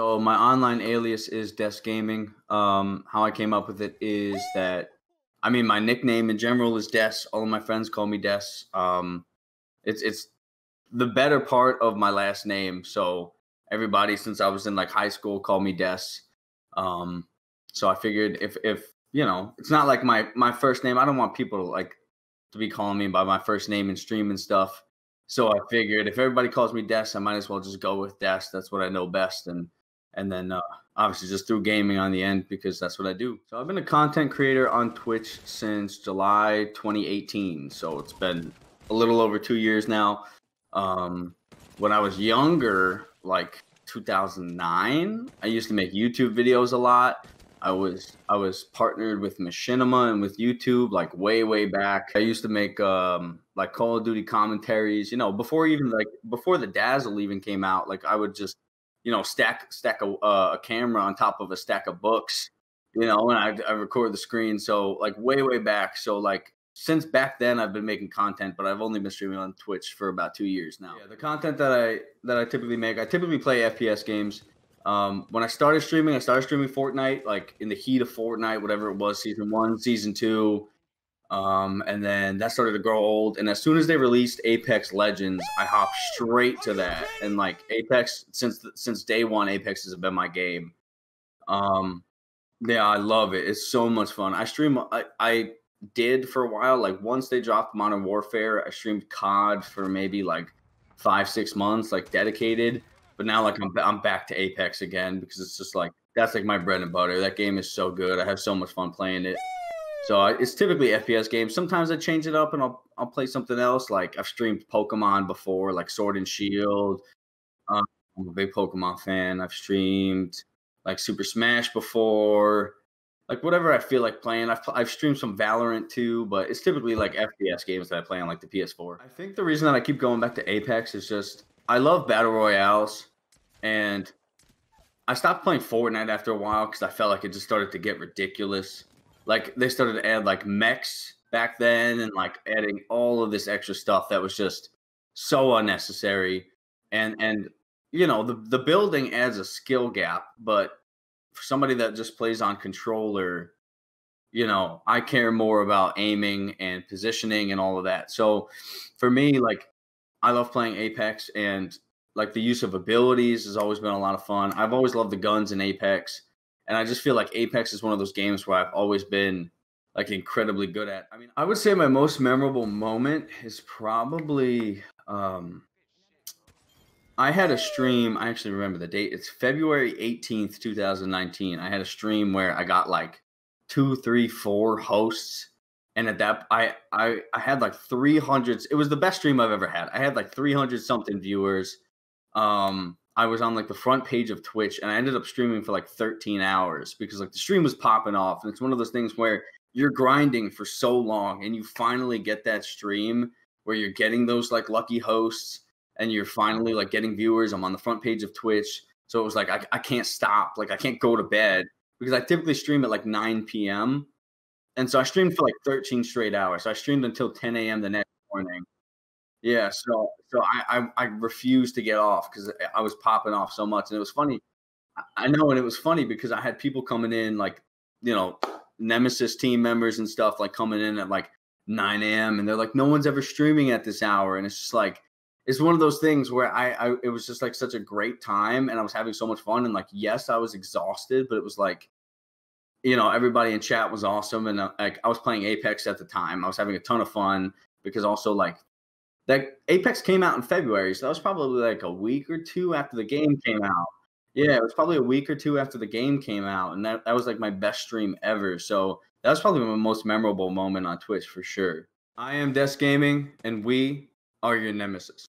So my online alias is DessGaming. How I came up with it is that, I mean, my nickname in general is Des. All of my friends call me Des. It's the better part of my last name. So everybody since I was in like high school called me Des. Um, so I figured if you know, it's not like my first name. I don't want people to be calling me by my first name in stream and stuff. So I figured if everybody calls me Des, I might as well just go with Des. That's what I know best, and then obviously just threw gaming on the end because that's what I do. So I've been a content creator on Twitch since July 2018. So it's been a little over 2 years now. When I was younger, like 2009, I used to make YouTube videos a lot. I was partnered with Machinima and with YouTube like way back. I used to make like Call of Duty commentaries, you know, before the Dazzle even came out. Like I would just, you know, stack a camera on top of a stack of books, you know, and I record the screen. So like way back. So like since back then I've been making content, but I've only been streaming on Twitch for about 2 years now. Yeah, the content that I typically make, I typically play FPS games. When I started streaming Fortnite, like in the heat of Fortnite, whatever it was, season 1, season 2. And then that started to grow old. And as soon as they released Apex Legends, I hopped straight to that. And like Apex, since day one, Apex has been my game. Yeah, I love it. It's so much fun. I did for a while. Like once they dropped Modern Warfare, I streamed COD for maybe like 5-6 months, like dedicated. But now like I'm back to Apex again because it's just like that's like my bread and butter. That game is so good. I have so much fun playing it. So it's typically FPS games. Sometimes I change it up and I'll play something else. Like I've streamed Pokemon before, like Sword and Shield. I'm a big Pokemon fan. I've streamed like Super Smash before. Like whatever I feel like playing. I've streamed some Valorant too, but it's typically like FPS games that I play on like the PS4. I think the reason that I keep going back to Apex is just I love battle royales, and I stopped playing Fortnite after a while because I felt like it just started to get ridiculous. Like they started to add like mechs back then and like adding all of this extra stuff that was just so unnecessary. And you know, the building adds a skill gap, but for somebody that just plays on controller, you know, I care more about aiming and positioning and all of that. So for me, like I love playing Apex, and like the use of abilities has always been a lot of fun. I've always loved the guns in Apex, and I just feel like Apex is one of those games where I've always been like incredibly good at. I mean, I would say my most memorable moment is probably I had a stream. I actually remember the date. It's February 18th, 2019. I had a stream where I got like 2, 3, 4 hosts. And at that, I had like 300. It was the best stream I've ever had. I had like 300 something viewers. I was on like the front page of Twitch, and I ended up streaming for like 13 hours because like the stream was popping off. And it's one of those things where you're grinding for so long and you finally get that stream where you're getting those like lucky hosts and you're finally like getting viewers. I'm on the front page of Twitch. So it was like, I can't stop. Like I can't go to bed because I typically stream at like 9 p.m. And so I streamed for like 13 straight hours. So I streamed until 10 a.m. the next morning. Yeah. So I refused to get off because I was popping off so much. And it was funny. I know. And it was funny because I had people coming in like, you know, Nemesis team members and stuff like coming in at like 9 a.m. And they're like, no one's ever streaming at this hour. And it's just like, it's one of those things where it was just like such a great time and I was having so much fun. And like, yes, I was exhausted, but it was like, you know, everybody in chat was awesome. And like I was playing Apex at the time. I was having a ton of fun because also like that Apex came out in February. So that was probably like a week or two after the game came out. Yeah, it was probably a week or two after the game came out. And that was like my best stream ever. So that was probably my most memorable moment on Twitch for sure. I am DessGaming, and we are your nemesis.